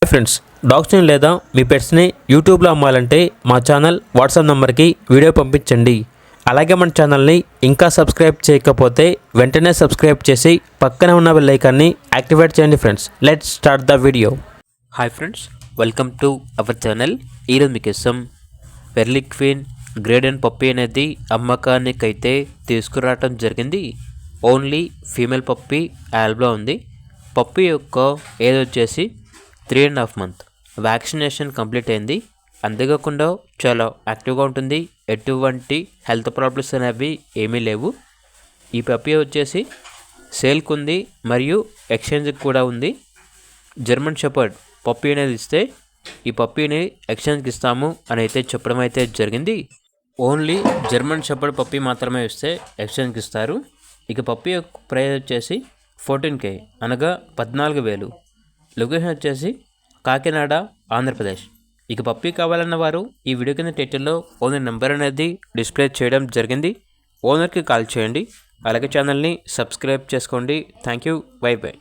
Friends, డాగ్స్ని లేదా మీ పెట్స్ని యూట్యూబ్లో అమ్మాలంటే మా ఛానల్ వాట్సాప్ నెంబర్కి వీడియో పంపించండి. అలాగే మన ఛానల్ని ఇంకా సబ్స్క్రైబ్ చేయకపోతే వెంటనే సబ్స్క్రైబ్ చేసి పక్కనే ఉన్న బెల్ ఐకాన్ని యాక్టివేట్ చేయండి. Friends, let's start the video. Hi friends, welcome to our channel. ఈరోజు మీకోసం pearly queen grade and puppy అనేది అమ్మకానికైతే తీసుకురావటం జరిగింది. ఓన్లీ ఫీమేల్ పప్పీ యాల్బ్లో ఉంది. పప్పీ యొక్క ఏజ్ వచ్చేసి 3.5 months. వ్యాక్సినేషన్ కంప్లీట్ అయింది. అంతేకాకుండా చాలా యాక్టివ్గా ఉంటుంది. ఎటువంటి హెల్త్ ప్రాబ్లమ్స్ అనేవి ఏమీ లేవు. ఈ పప్పీ వచ్చేసి సేల్కి ఉంది మరియు ఎక్స్చేంజ్కి కూడా ఉంది. జర్మన్ షెపర్డ్ పప్పీ అనేది ఇస్తే ఈ పప్పీని ఎక్స్చేంజ్కి ఇస్తాము అని అయితే చెప్పడం అయితే జరిగింది. ఓన్లీ జర్మన్ షెపర్డ్ పప్పీ మాత్రమే ఇస్తే ఎక్స్చేంజ్కి ఇస్తారు. ఇక పప్పీ యొక్క ప్రైస్ వచ్చేసి 14K అనగా 14,000. లొకేషన్ వచ్చేసి కాకినాడ, ఆంధ్రప్రదేశ్. ఇక పప్పీ కావాలన్న వారు ఈ వీడియో కింద టైటిల్లో ఓనర్ నెంబర్ అనేది డిస్ప్లే చేయడం జరిగింది. ఓనర్కి కాల్ చేయండి. అలాగే ఛానల్ని సబ్స్క్రైబ్ చేసుకోండి. Thank you. By by.